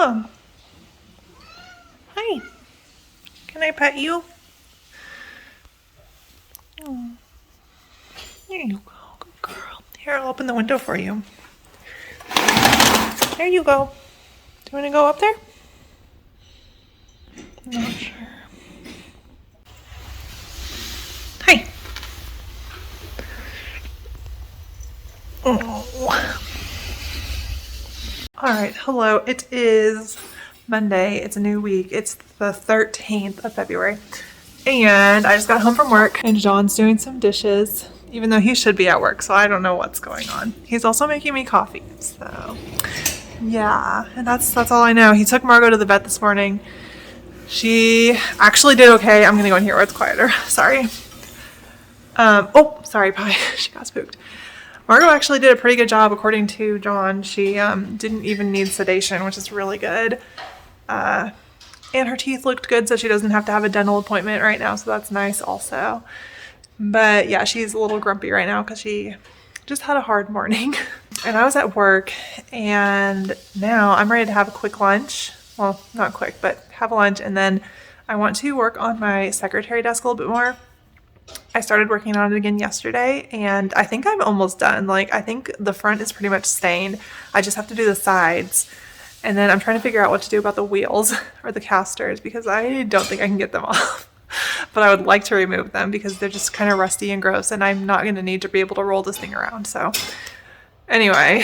come. Hi. Can I pet you? Oh. There you go. Good girl. Here, I'll open the window for you. There you go. Do you want to go up there? I'm not sure. Hi. Oh. All right. Hello. It is Monday. It's a new week. It's the 13th of February. And I just got home from work and John's doing some dishes, even though he should be at work. So I don't know what's going on. He's also making me coffee. So yeah, and that's all I know. He took Margot to the vet this morning. She actually did okay. I'm going to go in here where it's quieter. Sorry. Oh, sorry, Pie. She got spooked. Margot actually did a pretty good job according to John. She didn't even need sedation, which is really good. And her teeth looked good, so she doesn't have to have a dental appointment right now, so that's nice also. But yeah, she's a little grumpy right now because she just had a hard morning. And I was at work, and now I'm ready to have a quick lunch. Well, not quick, but have a lunch, and then I want to work on my secretary desk a little bit more. I started working on it again yesterday, and I think I'm almost done. Like, I think the front is pretty much stained. I just have to do the sides. And then I'm trying to figure out what to do about the wheels or the casters because I don't think I can get them off. But I would like to remove them because they're just kind of rusty and gross, and I'm not going to need to be able to roll this thing around. So anyway,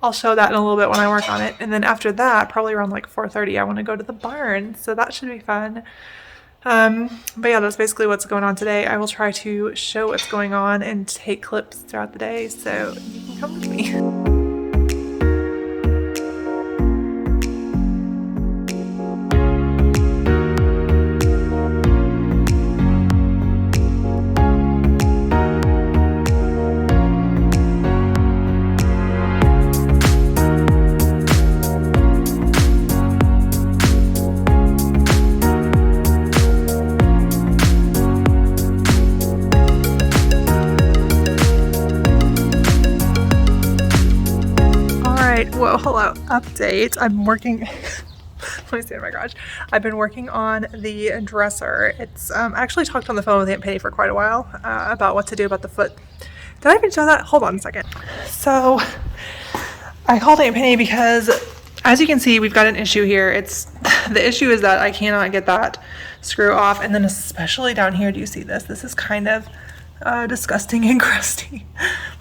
I'll show that in a little bit when I work on it. And then after that, probably around like 4:30, I want to go to the barn. So that should be fun. But yeah, that's basically what's going on today. I will try to show what's going on and take clips throughout the day. So you can come with me. Whoa, hello. Update. I'm working. Let me stay in my garage. I've been working on the dresser. It's I actually talked on the phone with Aunt Penny for quite a while about what to do about the foot. Did I even show that? Hold on a second. So I called Aunt Penny because, as you can see, we've got an issue here. The issue is that I cannot get that screw off, and then especially down here. Do you see this? This is kind of disgusting and crusty.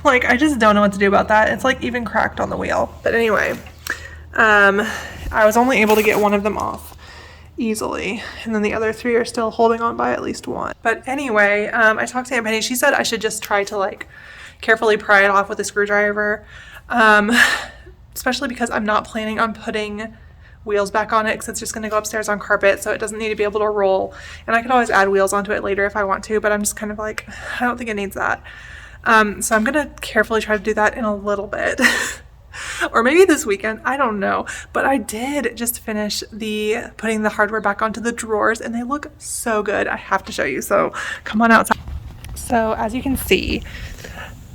Like, I just don't know what to do about that. It's like even cracked on the wheel. But anyway, I was only able to get one of them off easily, and then the other three are still holding on by at least one. But anyway, I talked to Aunt Penny. She said I should just try to like carefully pry it off with a screwdriver, especially because I'm not planning on putting wheels back on it because it's just going to go upstairs on carpet, so it doesn't need to be able to roll. And I can always add wheels onto it later if I want to, but I'm just kind of like, I don't think it needs that. So I'm going to carefully try to do that in a little bit. Or maybe this weekend, I don't know. But I did just finish putting the hardware back onto the drawers, and they look so good. I have to show you, so come on outside. So as you can see,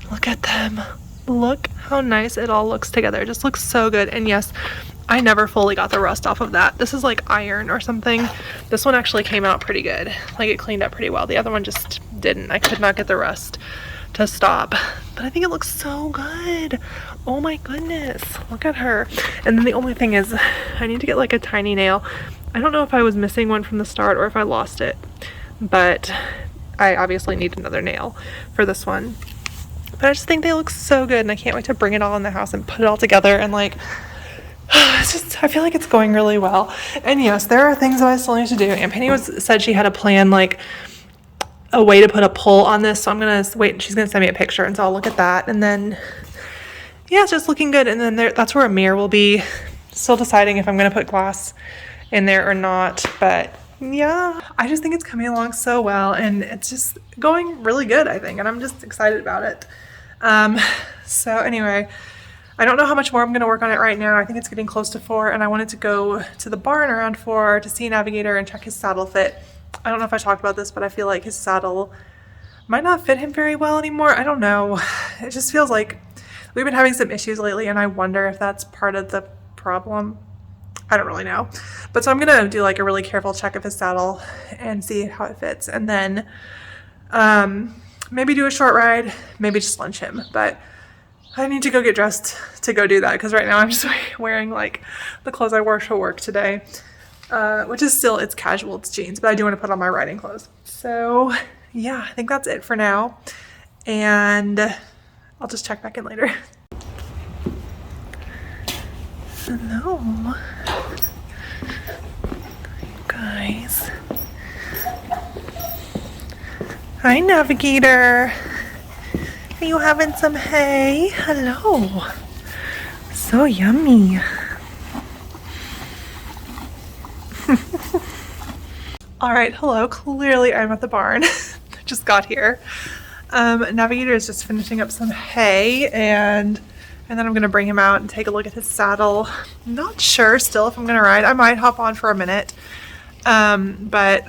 look at them. Look how nice it all looks together. It just looks so good. And yes, I never fully got the rust off of that. This is like iron or something. This one actually came out pretty good. Like, it cleaned up pretty well. The other one just didn't. I could not get the rust to stop. But I think it looks so good. Oh my goodness. Look at her. And then the only thing is I need to get like a tiny nail. I don't know if I was missing one from the start or if I lost it. But I obviously need another nail for this one. But I just think they look so good, and I can't wait to bring it all in the house and put it all together. And like, it's just, I feel like it's going really well. And yes, there are things that I still need to do. Aunt Penny said she had a plan, like a way to put a pull on this. So I'm going to wait. She's going to send me a picture, and so I'll look at that. And then, yeah, it's just looking good. And then that's where a mirror will be. Still deciding if I'm going to put glass in there or not. But yeah, I just think it's coming along so well, and it's just going really good, I think. And I'm just excited about it. So anyway, I don't know how much more I'm going to work on it right now. I think it's getting close to 4, and I wanted to go to the barn around 4 to see Navigator and check his saddle fit. I don't know if I talked about this, but I feel like his saddle might not fit him very well anymore. I don't know. It just feels like we've been having some issues lately, and I wonder if that's part of the problem. I don't really know. But so I'm going to do like a really careful check of his saddle and see how it fits. And then maybe do a short ride, maybe just lunch him. But I need to go get dressed to go do that because right now I'm just wearing like the clothes I wore to work today, which is still, it's casual, it's jeans, but I do want to put on my riding clothes. So yeah, I think that's it for now. And I'll just check back in later. Hello, guys. Hi, Navigator. Are you having some hay? Hello. So yummy. All right, hello. Clearly I'm at the barn. Just got here. Navigator is just finishing up some hay and then I'm gonna bring him out and take a look at his saddle. Not sure still if I'm gonna ride. I might hop on for a minute, but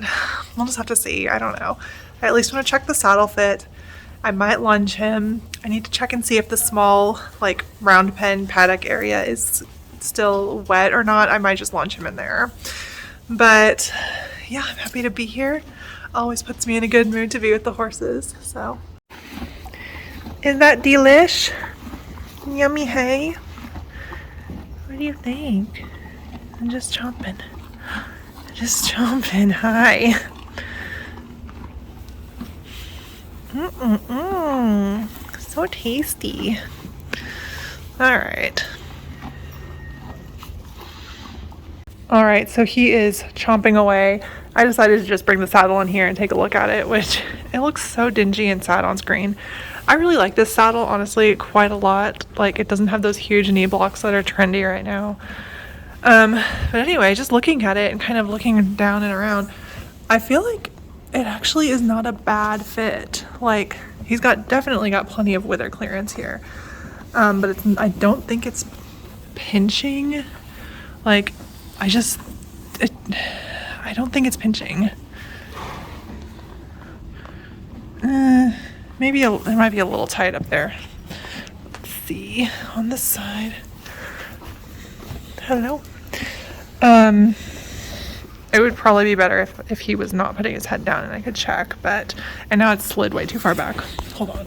we'll just have to see. I don't know. I at least want to check the saddle fit. I might lunge him. I need to check and see if the small like round pen paddock area is still wet or not. I might just lunge him in there. But yeah, I'm happy to be here. Always puts me in a good mood to be with the horses. So, is that delish? Yummy hay? What do you think? I'm just chomping. Just chomping. Hi. So tasty. All right. All right, so he is chomping away. I decided to just bring the saddle in here and take a look at it, which it looks so dingy and sad on screen. I really like this saddle, honestly, quite a lot. Like, it doesn't have those huge knee blocks that are trendy right now. But anyway, just looking at it and kind of looking down and around, I feel like it actually is not a bad fit. Like, he's definitely got plenty of wither clearance here. But I don't think it's pinching. Like, I don't think it's pinching. Maybe it might be a little tight up there. Let's see on this side. Hello. It would probably be better if he was not putting his head down and I could check, and now it's slid way too far back. Hold on.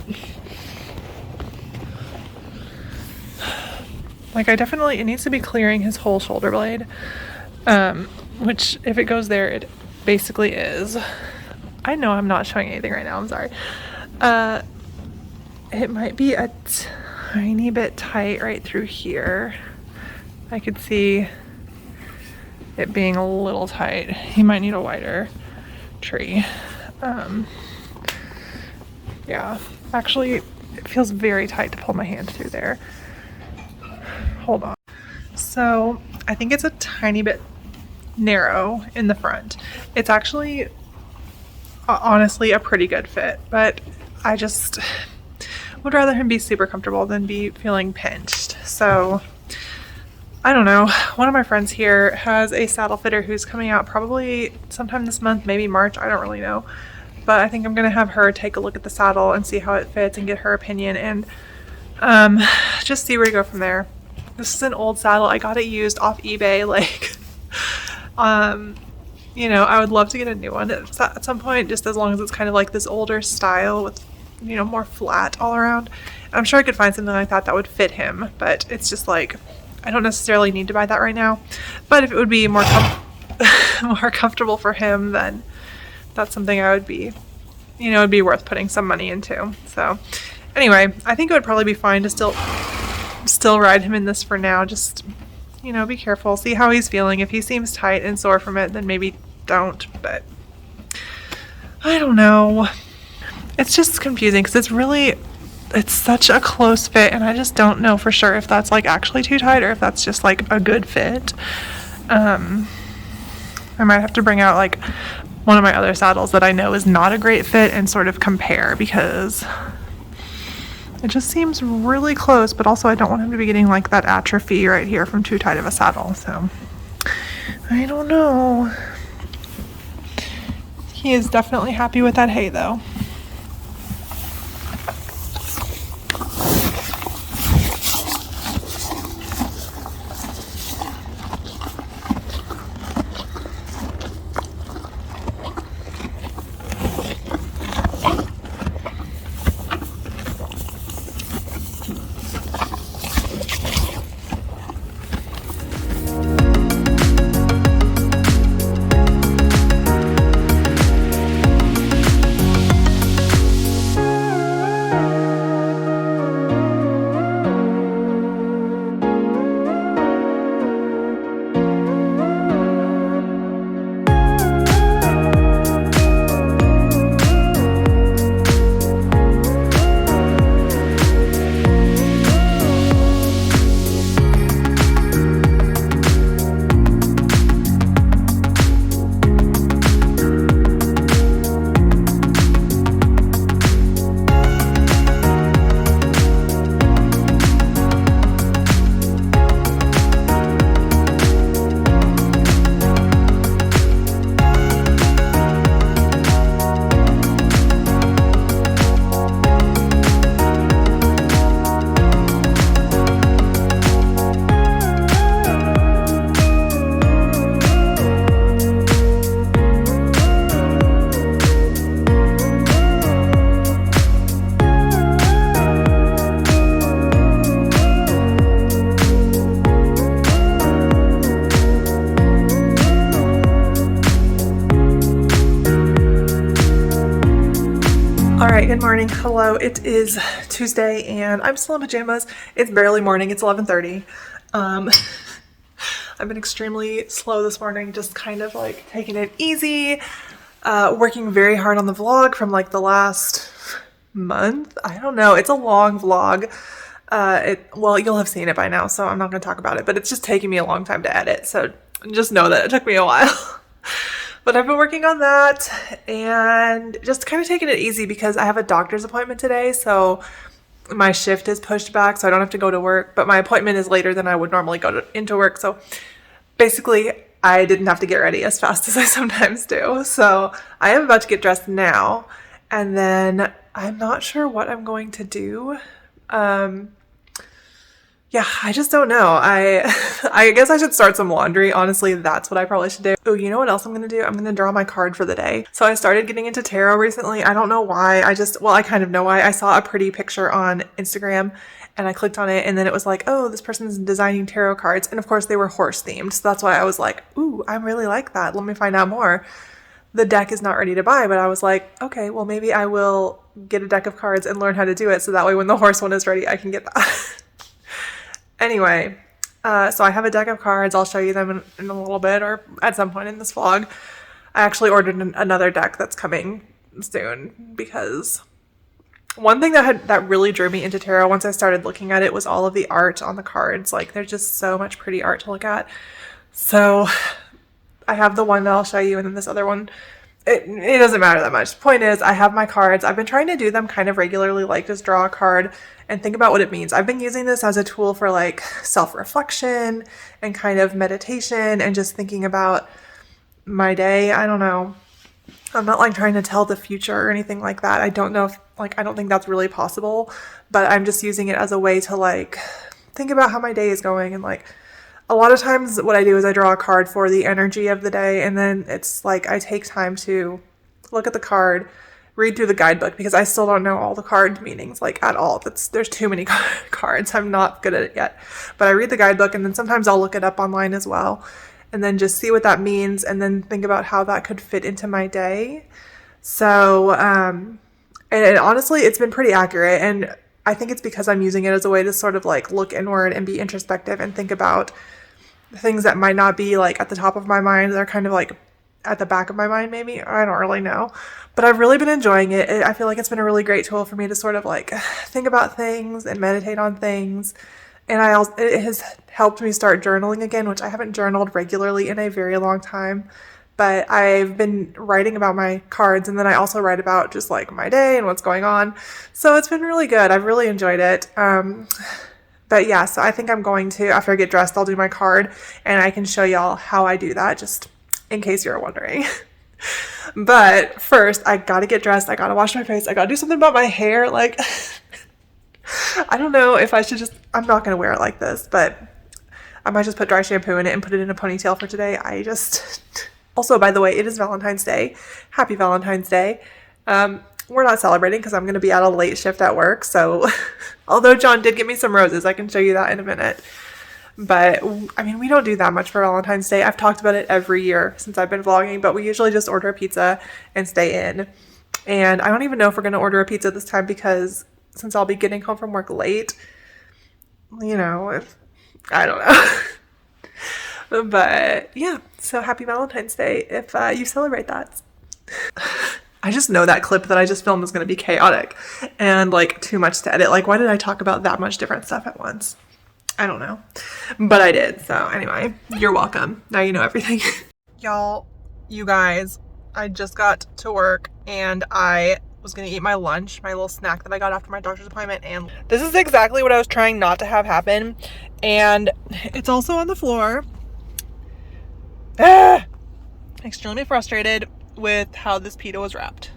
Like, it needs to be clearing his whole shoulder blade, which if it goes there, it basically is. I know I'm not showing anything right now, I'm sorry. It might be a tiny bit tight right through here. I could see it being a little tight. He might need a wider tree. Yeah, actually, it feels very tight to pull my hand through there. Hold on. So I think it's a tiny bit narrow in the front. It's actually honestly a pretty good fit, but I just would rather him be super comfortable than be feeling pinched. So I don't know. One of my friends here has a saddle fitter who's coming out probably sometime this month, maybe March, I don't really know. But I think I'm gonna have her take a look at the saddle and see how it fits and get her opinion and just see where to go from there. This is an old saddle. I got it used off eBay. Like, you know, I would love to get a new one at some point, just as long as it's kind of like this older style with, you know, more flat all around. And I'm sure I could find something like that would fit him, but it's just like, I don't necessarily need to buy that right now. But if it would be more more comfortable for him, then that's something I would be, you know, it'd be worth putting some money into. So anyway, I think it would probably be fine to still ride him in this for now. Just, you know, be careful, see how he's feeling. If he seems tight and sore from it, then maybe don't, but I don't know. It's just confusing because it's such a close fit and I just don't know for sure if that's like actually too tight or if that's just like a good fit. I might have to bring out like one of my other saddles that I know is not a great fit and sort of compare, because it just seems really close, but also I don't want him to be getting like that atrophy right here from too tight of a saddle. So I don't know. He is definitely happy with that hay though. All right, good morning. Hello. It is Tuesday and I'm still in pajamas. It's barely morning. It's 11:30. I've been extremely slow this morning, just kind of like taking it easy, working very hard on the vlog from like the last month. I don't know. It's a long vlog. Well, you'll have seen it by now, so I'm not going to talk about it, but it's just taking me a long time to edit. So just know that it took me a while. But I've been working on that and just kind of taking it easy because I have a doctor's appointment today. So my shift is pushed back, so I don't have to go to work. But my appointment is later than I would normally into work. So basically, I didn't have to get ready as fast as I sometimes do. So I am about to get dressed now. And then I'm not sure what I'm going to do. Yeah, I just don't know. I guess I should start some laundry. Honestly, that's what I probably should do. Oh, you know what else I'm going to do? I'm going to draw my card for the day. So I started getting into tarot recently. I don't know why. I kind of know why. I saw a pretty picture on Instagram and I clicked on it and then it was like, oh, this person's designing tarot cards. And of course they were horse themed. So that's why I was like, ooh, I really like that. Let me find out more. The deck is not ready to buy, but I was like, okay, well, maybe I will get a deck of cards and learn how to do it. So that way when the horse one is ready, I can get that. Anyway, so I have a deck of cards. I'll show you them in a little bit or at some point in this vlog. I actually ordered another deck that's coming soon because one thing that really drew me into tarot once I started looking at it was all of the art on the cards. Like there's just so much pretty art to look at. So I have the one that I'll show you and then this other one. It doesn't matter that much. The point is, I have my cards. I've been trying to do them kind of regularly, like just draw a card and think about what it means. I've been using this as a tool for like self-reflection and kind of meditation and just thinking about my day. I don't know. I'm not like trying to tell the future or anything like that. I don't know if I don't think that's really possible, but I'm just using it as a way to like think about how my day is going and like a lot of times what I do is I draw a card for the energy of the day and then it's like I take time to look at the card, read through the guidebook because I still don't know all the card meanings like at all. There's too many cards. I'm not good at it yet. But I read the guidebook and then sometimes I'll look it up online as well and then just see what that means and then think about how that could fit into my day. So and honestly, it's been pretty accurate and I think it's because I'm using it as a way to sort of like look inward and be introspective and think about things that might not be like at the top of my mind. They're kind of like at the back of my mind, maybe. I don't really know. But I've really been enjoying it. I feel like it's been a really great tool for me to sort of like think about things and meditate on things. And it has helped me start journaling again, which I haven't journaled regularly in a very long time. But I've been writing about my cards and then I also write about just like my day and what's going on. So it's been really good. I've really enjoyed it. But yeah, so I think I'm going to, after I get dressed, I'll do my card and I can show y'all how I do that just in case you're wondering. But first, I gotta get dressed. I gotta wash my face. I gotta do something about my hair. Like, I don't know if I should I'm not gonna wear it like this, but I might just put dry shampoo in it and put it in a ponytail for today. Also, by the way, it is Valentine's Day. Happy Valentine's Day. We're not celebrating because I'm going to be at a late shift at work. So although John did get me some roses, I can show you that in a minute. But I mean, we don't do that much for Valentine's Day. I've talked about it every year since I've been vlogging, but we usually just order a pizza and stay in. And I don't even know if we're going to order a pizza this time because since I'll be getting home from work late, I don't know. But yeah, so happy Valentine's Day if you celebrate that. I just know that clip that I just filmed is going to be chaotic and like too much to edit. Like, why did I talk about that much different stuff at once? I don't know, but I did. So anyway, you're welcome. Now you know everything. Y'all, you guys, I just got to work and I was going to eat my lunch, my little snack that I got after my doctor's appointment. And this is exactly what I was trying not to have happen. And it's also on the floor. Extremely frustrated with how this pita was wrapped.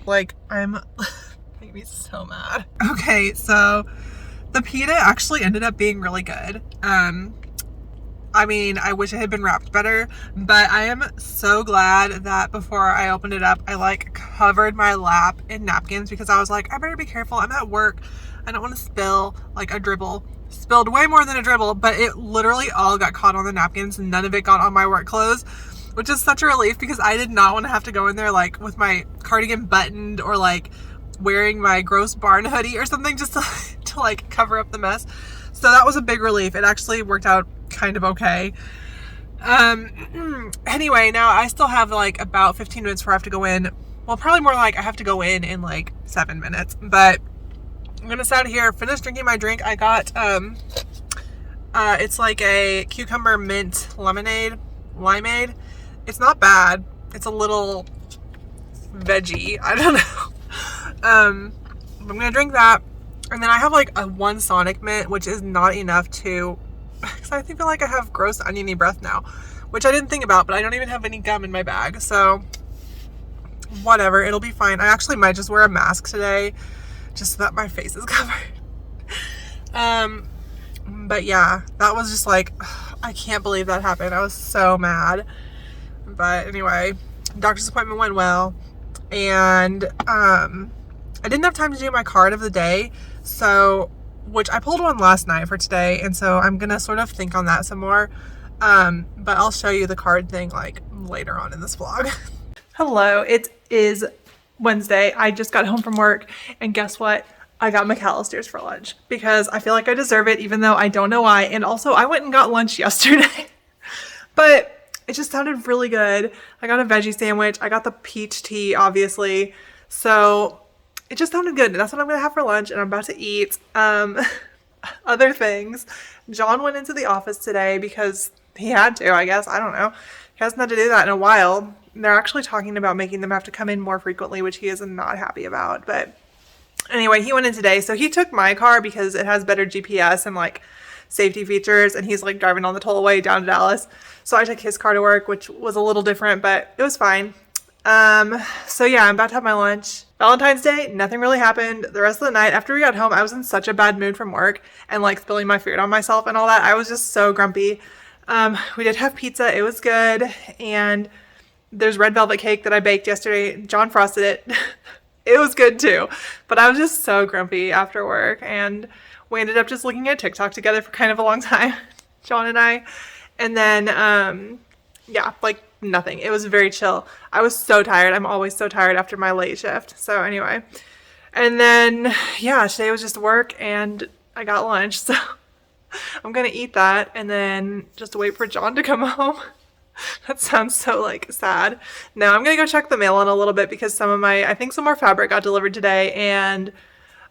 Like, I'm making me so mad. Okay, so the pita actually ended up being really good. I mean, I wish it had been wrapped better, but I am so glad that before I opened it up, I like covered my lap in napkins because I was like, I better be careful. I'm at work. I don't want to spill like a dribble. Spilled way more than a dribble, but it literally all got caught on the napkins. None of it got on my work clothes. which is such a relief because I did not want to have to go in there like with my cardigan buttoned or like wearing my gross barn hoodie or something just to like cover up the mess. So that was a big relief. It actually worked out kind of okay. Anyway, now I still have like about 15 minutes before I have to go in. Well, probably more like I have to go in like 7 minutes, but I'm gonna sit out here, finish drinking my drink. I got, it's like a cucumber mint limeade. It's not bad. It's a little veggie. I don't know. I'm gonna drink that. And then I have like a one Sonic mint, which is not enough to, because I feel like I have gross oniony breath now, which I didn't think about, but I don't even have any gum in my bag. So whatever, it'll be fine. I actually might just wear a mask today just so that my face is covered. But yeah, that was just like, I can't believe that happened. I was so mad. But anyway, doctor's appointment went well. And I didn't have time to do my card of the day. So, which I pulled one last night for today. And so I'm going to sort of think on that some more. But I'll show you the card thing like later on in this vlog. Hello, it is Wednesday. I just got home from work and guess what? I got McAllister's for lunch because I feel like I deserve it even though I don't know why. And also I went and got lunch yesterday, but it just sounded really good. I got a veggie sandwich. I got the peach tea, obviously. So it just sounded good. That's what I'm going to have for lunch and I'm about to eat. Other things. John went into the office today because he had to, I guess. I don't know. He hasn't had to do that in a while. They're actually talking about making them have to come in more frequently, which he is not happy about. But anyway, he went in today. So he took my car because it has better GPS and like safety features. And he's like driving on the tollway down to Dallas. So I took his car to work, which was a little different, but it was fine. So yeah, I'm about to have my lunch. Valentine's Day, nothing really happened. The rest of the night after we got home, I was in such a bad mood from work and like spilling my food on myself and all that. I was just so grumpy. We did have pizza. It was good. And there's red velvet cake that I baked yesterday. John frosted it. It was good too. But I was just so grumpy after work. And we ended up just looking at TikTok together for kind of a long time, John and I. And then, yeah, like nothing. It was very chill. I was so tired. I'm always so tired after my late shift. So anyway. And then, yeah, today was just work and I got lunch. So I'm going to eat that and then just wait for John to come home. That sounds so like sad. No, I'm going to go check the mail in a little bit because I think some more fabric got delivered today and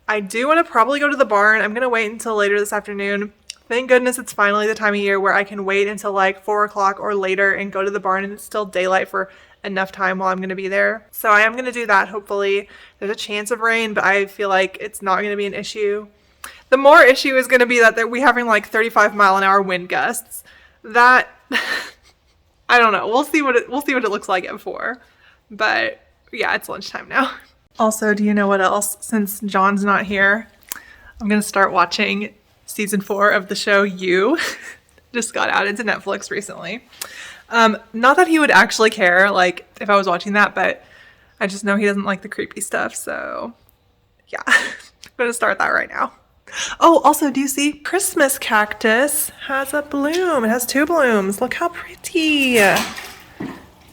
I do want to probably go to the barn. I'm going to wait until later this afternoon. Thank goodness it's finally the time of year where I can wait until like 4 o'clock or later and go to the barn and it's still daylight for enough time while I'm going to be there. So I am going to do that hopefully. There's a chance of rain, but I feel like it's not going to be an issue. The more issue is going to be that we're having like 35-mile-an-hour wind gusts. That I don't know. We'll see what it looks like at 4. But yeah, it's lunchtime now. Also, do you know what else? Since John's not here, I'm going to start watching season 4 of the show You. Just got added to Netflix recently. Not that he would actually care, like, if I was watching that, but I just know he doesn't like the creepy stuff, so yeah. I'm going to start that right now. Oh, also, do you see Christmas cactus has a bloom? It has 2 blooms. Look how pretty.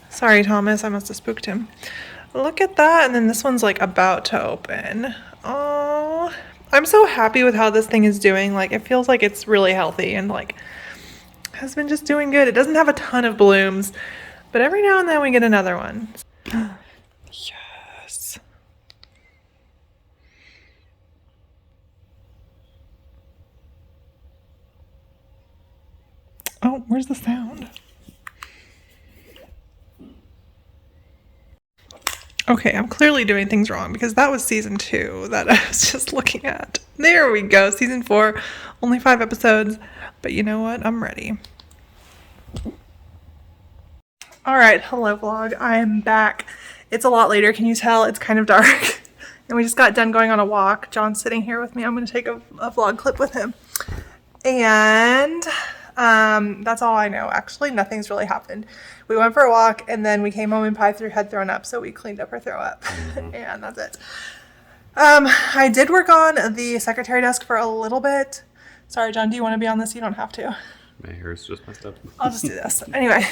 Sorry, Thomas, I must have spooked him. Look at that, and then this one's like about to open. Oh, I'm so happy with how this thing is doing. Like, it feels like it's really healthy and like has been just doing good. It doesn't have a ton of blooms, but every now and then we get another one. Yes. Oh, where's the sound? Okay, I'm clearly doing things wrong because that was season 2 that I was just looking at. There we go, season 4, only 5 episodes, but you know what? I'm ready. All right, hello vlog, I'm back. It's a lot later, can you tell? It's kind of dark. And we just got done going on a walk. John's sitting here with me. I'm gonna take a vlog clip with him. And that's all I know. Actually, nothing's really happened. We went for a walk and then we came home and Pi had thrown up, so we cleaned up her throw up. And that's it. I did work on the secretary desk for a little bit. Sorry, John, do you want to be on this? You don't have to. My hair is just messed up. I'll just do this. Anyway,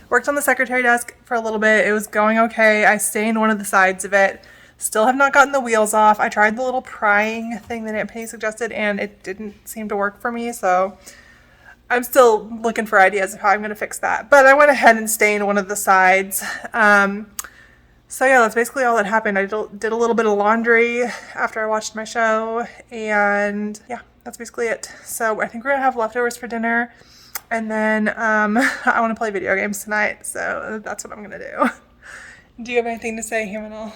worked on the secretary desk for a little bit. It was going okay. I stained one of the sides of it. Still have not gotten the wheels off. I tried the little prying thing that Aunt Penny suggested, and it didn't seem to work for me, so I'm still looking for ideas of how I'm going to fix that. But I went ahead and stained one of the sides. So yeah, that's basically all that happened. I did a little bit of laundry after I watched my show, and yeah, that's basically it. So I think we're going to have leftovers for dinner, and then I want to play video games tonight, so that's what I'm going to do. Do you have anything to say, Hannah?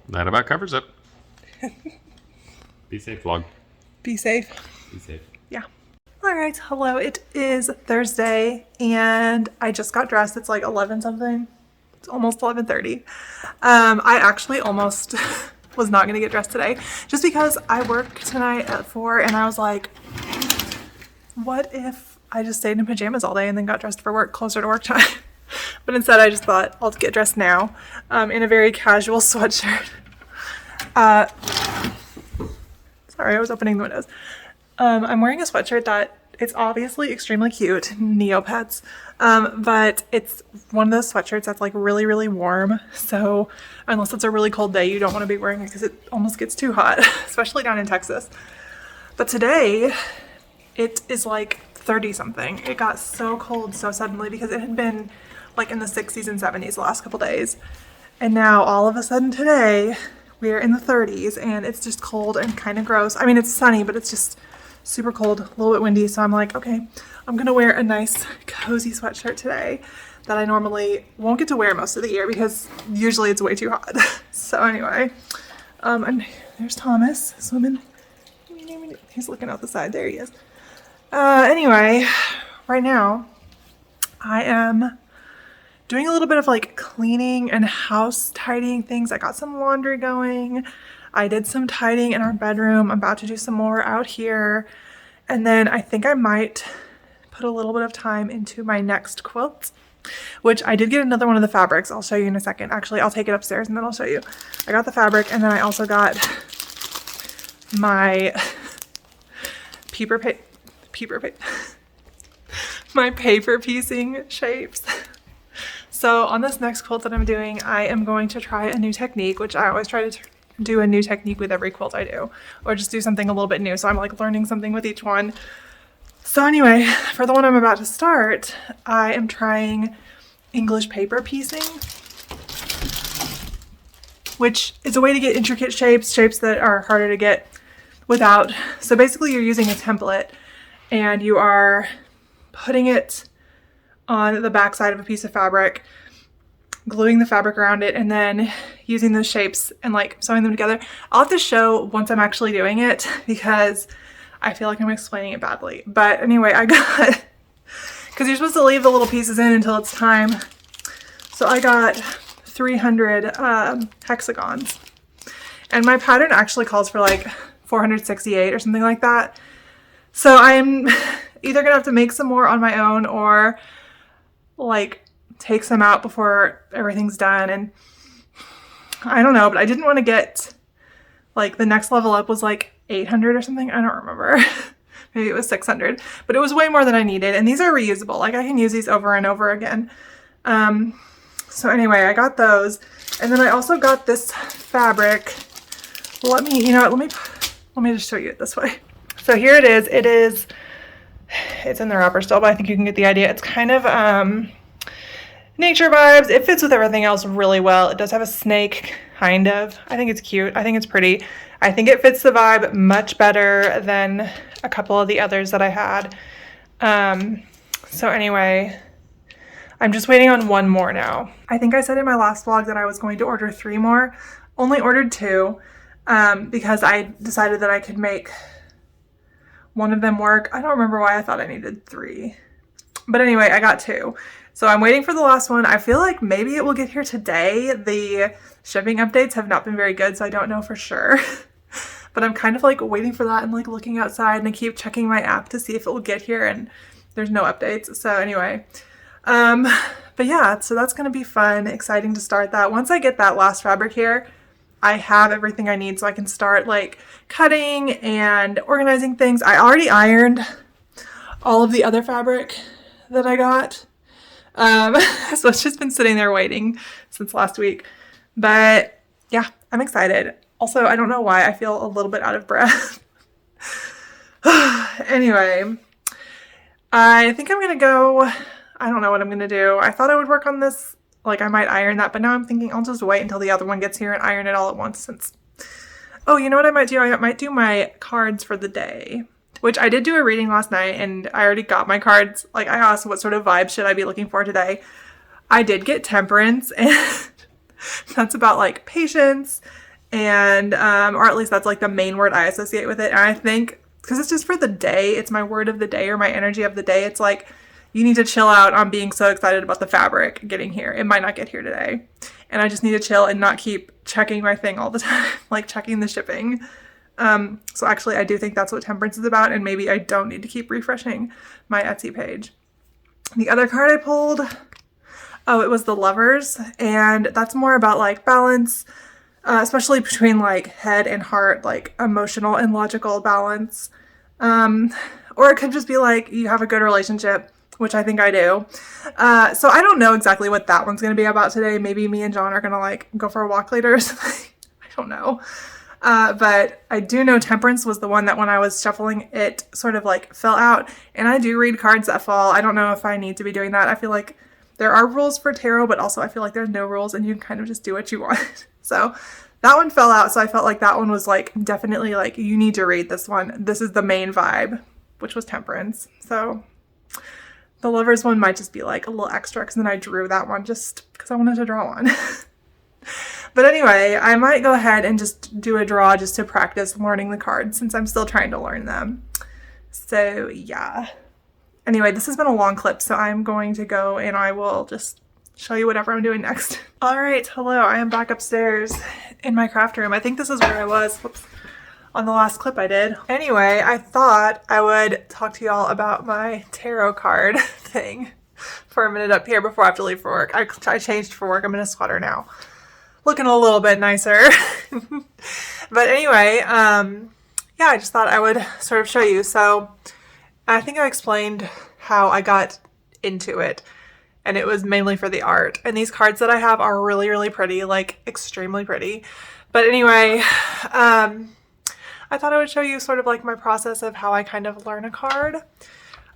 That about covers it. Be safe, vlog. Be safe. Be safe. Yeah. All right. Hello. It is Thursday, and I just got dressed. It's like 11 something. It's almost 11:30. I actually almost was not going to get dressed today just because I work tonight at 4, and I was like, what if I just stayed in pajamas all day and then got dressed for work closer to work time? But instead I just thought I'll get dressed now in a very casual sweatshirt. Sorry, I was opening the windows. I'm wearing a sweatshirt that it's obviously extremely cute, Neopets, but it's one of those sweatshirts that's like really, really warm. So unless it's a really cold day, you don't want to be wearing it because it almost gets too hot, especially down in Texas. But today it is like 30 something. It got so cold so suddenly because it had been like in the 60s and 70s the last couple days. And now all of a sudden today we're in the 30s and it's just cold and kind of gross. I mean, it's sunny, but it's just super cold, a little bit windy. So I'm like, okay, I'm going to wear a nice cozy sweatshirt today that I normally won't get to wear most of the year because usually it's way too hot. So anyway, and there's Thomas swimming. He's looking out the side. There he is. Anyway, right now I am doing a little bit of like cleaning and house tidying things. I got some laundry going. I did some tidying in our bedroom. I'm about to do some more out here. And then I think I might put a little bit of time into my next quilt, which I did get another one of the fabrics. I'll show you in a second. Actually, I'll take it upstairs and then I'll show you. I got the fabric, and then I also got my my paper piecing shapes. So on this next quilt that I'm doing, I am going to try a new technique, which I always try to do a new technique with every quilt I do, or just do something a little bit new. So I'm like learning something with each one. So anyway, for the one I'm about to start, I am trying English paper piecing, which is a way to get intricate shapes that are harder to get without. So basically you're using a template and you are putting it on the back side of a piece of fabric, gluing the fabric around it, and then using those shapes and like sewing them together. I'll have to show once I'm actually doing it because I feel like I'm explaining it badly. But anyway, I got, because you're supposed to leave the little pieces in until it's time. So I got 300 hexagons. And my pattern actually calls for like 468 or something like that. So I'm either gonna have to make some more on my own or like take some out before everything's done. And I don't know, but I didn't want to get like the next level up was like 800 or something. I don't remember. Maybe it was 600, but it was way more than I needed. And these are reusable. Like I can use these over and over again. So anyway, I got those. And then I also got this fabric. Let me just show you it this way. So here it is. It's in the wrapper still, but I think you can get the idea. It's kind of nature vibes. It fits with everything else really well. It does have a snake, kind of. I think it's cute. I think it's pretty. I think it fits the vibe much better than a couple of the others that I had. So anyway, I'm just waiting on one more now. I think I said in my last vlog that I was going to order 3 more. Only ordered 2 because I decided that I could make one of them work. I don't remember why I thought I needed 3. But anyway, I got 2. So I'm waiting for the last one. I feel like maybe it will get here today. The shipping updates have not been very good, so I don't know for sure. But I'm kind of like waiting for that and like looking outside, and I keep checking my app to see if it will get here, and there's no updates. So anyway, but yeah, so that's going to be fun, exciting to start that. Once I get that last fabric here, I have everything I need so I can start like cutting and organizing things. I already ironed all of the other fabric that I got. So it's just been sitting there waiting since last week. But yeah, I'm excited. Also, I don't know why I feel a little bit out of breath. Anyway, I think I'm going to go. I don't know what I'm going to do. I thought I would work on this. Like I might iron that, but now I'm thinking I'll just wait until the other one gets here and iron it all at once since... Oh, you know what I might do? I might do my cards for the day, which I did do a reading last night and I already got my cards. Like I asked what sort of vibes should I be looking for today. I did get Temperance, and that's about like patience and, or at least that's like the main word I associate with it. And I think because it's just for the day, it's my word of the day or my energy of the day. It's like, you need to chill out on being so excited about the fabric getting here. It might not get here today. And I just need to chill and not keep checking my thing all the time, like checking the shipping. So actually, I do think that's what Temperance is about. And maybe I don't need to keep refreshing my Etsy page. The other card I pulled, oh, it was the Lovers. And that's more about like balance, especially between like head and heart, like emotional and logical balance. Or it could just be like you have a good relationship, which I think I do. So I don't know exactly what that one's going to be about today. Maybe me and John are going to like go for a walk later or something. I don't know. But I do know Temperance was the one that when I was shuffling, it sort of like fell out. And I do read cards that fall. I don't know if I need to be doing that. I feel like there are rules for tarot, but also I feel like there's no rules and you can kind of just do what you want. So that one fell out. So I felt like that one was like definitely like, you need to read this one. This is the main vibe, which was Temperance. So the Lovers one might just be like a little extra because then I drew that one just because I wanted to draw one. But anyway, I might go ahead and just do a draw just to practice learning the cards since I'm still trying to learn them. So yeah. Anyway, this has been a long clip, so I'm going to go and I will just show you whatever I'm doing next. All right, hello, I am back upstairs in my craft room. I think this is where I was. Whoops. On the last clip I did. Anyway, I thought I would talk to y'all about my tarot card thing for a minute up here before I have to leave for work. I changed for work. I'm in a sweater now. Looking a little bit nicer. But anyway, yeah, I just thought I would sort of show you. So I think I explained how I got into it. And it was mainly for the art. And these cards that I have are really, really pretty, like extremely pretty. But anyway, I thought I would show you sort of like my process of how I kind of learn a card.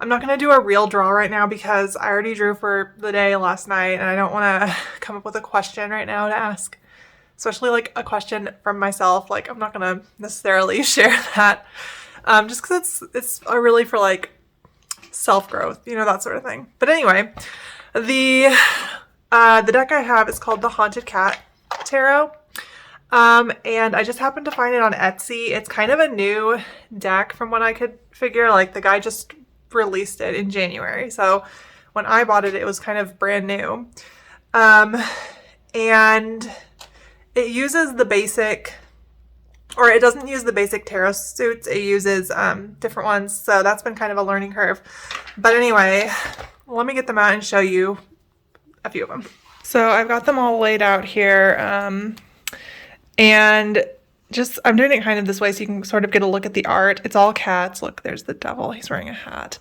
I'm not going to do a real draw right now because I already drew for the day last night and I don't want to come up with a question right now to ask, especially like a question from myself. Like I'm not going to necessarily share that just because it's really for like self-growth, you know, that sort of thing. But anyway, the deck I have is called the Haunted Cat Tarot. And I just happened to find it on Etsy. It's kind of a new deck from what I could figure. Like the guy just released it in January. So when I bought it, it was kind of brand new. And it uses the basic, or it doesn't use the basic tarot suits. It uses different ones. So that's been kind of a learning curve. But anyway, let me get them out and show you a few of them. So I've got them all laid out here. And just, I'm doing it kind of this way so you can sort of get a look at the art. It's all cats. Look, there's the devil. He's wearing a hat.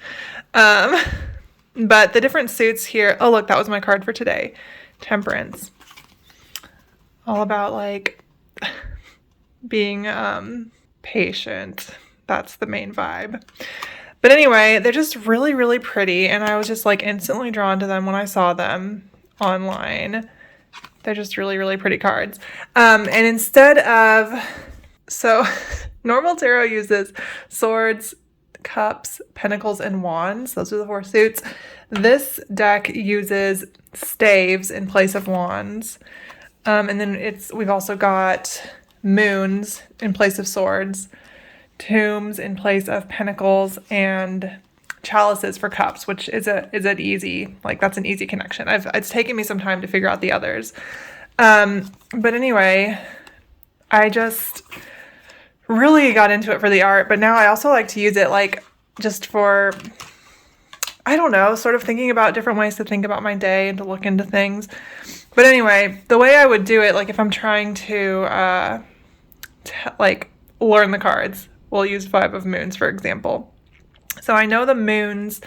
But the different suits here. Oh, look, that was my card for today. Temperance. All about like being patient. That's the main vibe. But anyway, they're just really, really pretty. And I was just like instantly drawn to them when I saw them online. They're just really, really pretty cards. And instead of, so normal tarot uses swords, cups, pentacles, and wands. Those are the 4 suits. This deck uses staves in place of wands. And then we've also got moons in place of swords, tombs in place of pentacles, and chalices for cups, which is an easy, like that's an easy connection. It's taken me some time to figure out the others. But anyway, I just really got into it for the art, but now I also like to use it like just for, I don't know, sort of thinking about different ways to think about my day and to look into things. But anyway, the way I would do it, like if I'm trying to like learn the cards, we'll use 5 of moons, for example. So I know the moons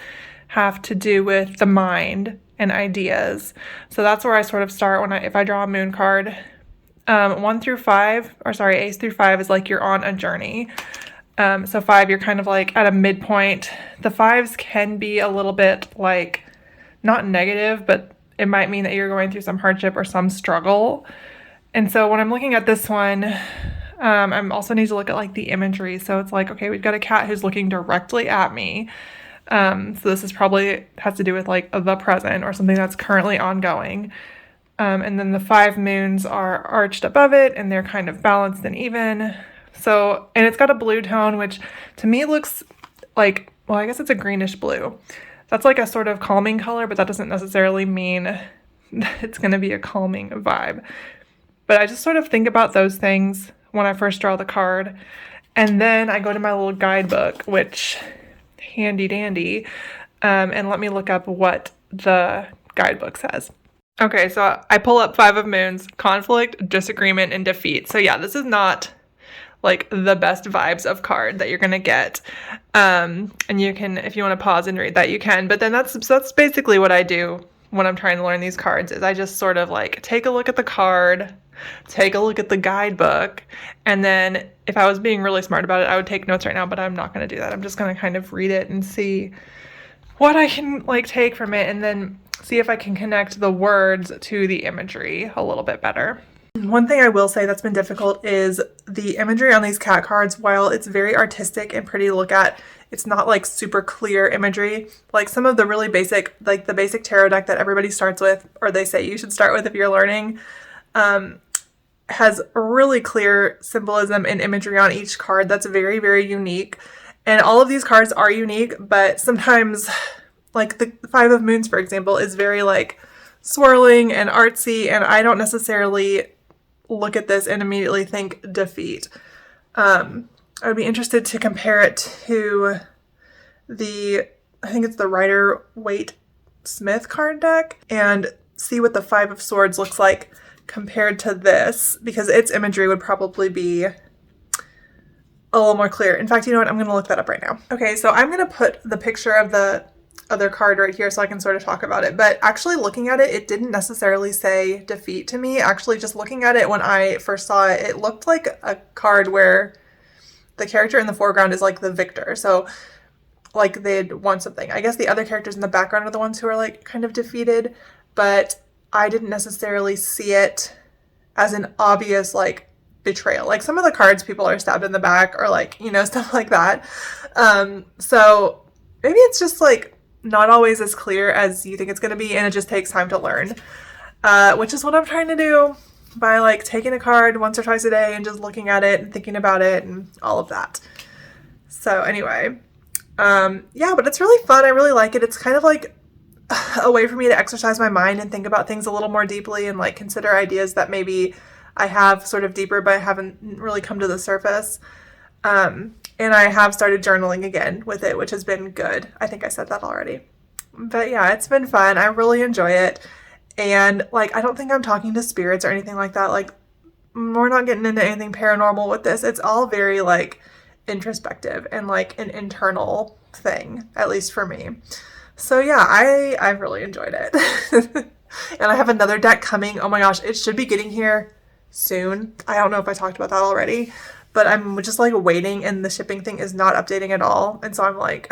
have to do with the mind and ideas. So that's where I sort of start if I draw a moon card. 1 through 5, or sorry, ace through 5 is like you're on a journey. So 5, you're kind of like at a midpoint. The 5s can be a little bit like not negative, but it might mean that you're going through some hardship or some struggle. And so when I'm looking at this one, I also need to look at like the imagery. So it's like, okay, we've got a cat who's looking directly at me. So this is probably has to do with like the present or something that's currently ongoing. And then the 5 moons are arched above it and they're kind of balanced and even. So, and it's got a blue tone, which to me looks like, well, I guess it's a greenish blue. That's like a sort of calming color, but that doesn't necessarily mean that it's going to be a calming vibe. But I just sort of think about those things when I first draw the card. And then I go to my little guidebook, which handy dandy, and let me look up what the guidebook says. Okay, so I pull up 5 of moons, conflict, disagreement, and defeat. So yeah, this is not like the best vibes of card that you're gonna get. And you can, if you want to pause and read that, you can. But then that's basically what I do when I'm trying to learn these cards. Is I just sort of like take a look at the card, take a look at the guidebook, and then if I was being really smart about it, I would take notes right now. But I'm not gonna do that. I'm just gonna kind of read it and see what I can like take from it, and then see if I can connect the words to the imagery a little bit better. One thing I will say that's been difficult is the imagery on these cat cards. While it's very artistic and pretty to look at, it's not like super clear imagery. Like some of the really basic, like the basic tarot deck that everybody starts with, or they say you should start with if you're learning, has really clear symbolism and imagery on each card that's very, very unique. And all of these cards are unique, but sometimes, like the 5 of moons, for example, is very like swirling and artsy, and I don't necessarily look at this and immediately think defeat. I would be interested to compare it to I think it's the Rider-Waite-Smith card deck, and see what the 5 of swords looks like compared to this, because its imagery would probably be a little more clear. In fact, you know what? I'm going to look that up right now. Okay, so I'm going to put the picture of the other card right here so I can sort of talk about it. But actually looking at it, it didn't necessarily say defeat to me. Actually, just looking at it when I first saw it, it looked like a card where the character in the foreground is like the victor. So like they'd won something. I guess the other characters in the background are the ones who are like kind of defeated, but I didn't necessarily see it as an obvious like betrayal. Like some of the cards, people are stabbed in the back or like, you know, stuff like that. So maybe it's just like not always as clear as you think it's going to be, and it just takes time to learn, which is what I'm trying to do by like taking a card once or twice a day and just looking at it and thinking about it and all of that. So anyway, yeah, but it's really fun. I really like it. It's kind of like a way for me to exercise my mind and think about things a little more deeply and like consider ideas that maybe I have sort of deeper but haven't really come to the surface. And I have started journaling again with it, which has been good. I think I said that already. But yeah, it's been fun. I really enjoy it. And like, I don't think I'm talking to spirits or anything like that. Like, we're not getting into anything paranormal with this. It's all very like introspective and like an internal thing, at least for me. So yeah, I've really enjoyed it. And I have another deck coming. Oh my gosh, it should be getting here soon. I don't know if I talked about that already, but I'm just like waiting, and the shipping thing is not updating at all. And so I'm like,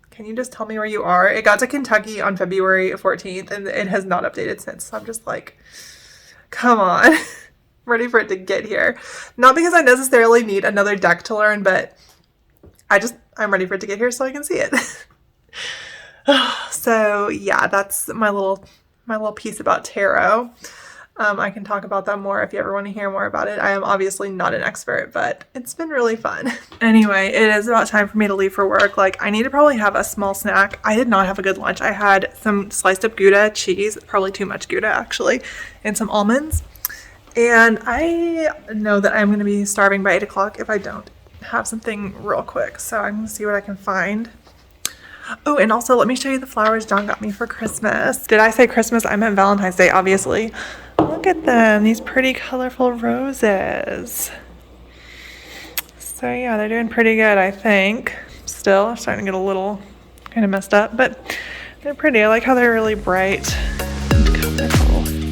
can you just tell me where you are? It got to Kentucky on February 14th and it has not updated since. So I'm just like, come on. I'm ready for it to get here. Not because I necessarily need another deck to learn, but I'm ready for it to get here so I can see it. So yeah, that's my little piece about tarot. I can talk about that more if you ever want to hear more about it. I am obviously not an expert, but it's been really fun. Anyway, it is about time for me to leave for work. Like, I need to probably have a small snack. I did not have a good lunch. I had some sliced up Gouda cheese, probably too much Gouda actually, and some almonds. And I know that I'm going to be starving by 8 o'clock if I don't have something real quick. So I'm going to see what I can find. Oh, and also let me show you the flowers John got me for Christmas. Did I say Christmas? I meant Valentine's Day, obviously. Look at them, these pretty colorful roses. So yeah, they're doing pretty good, I think. still. They're starting to get a little kind of messed up, but they're pretty. I like how they're really bright. Look how they're little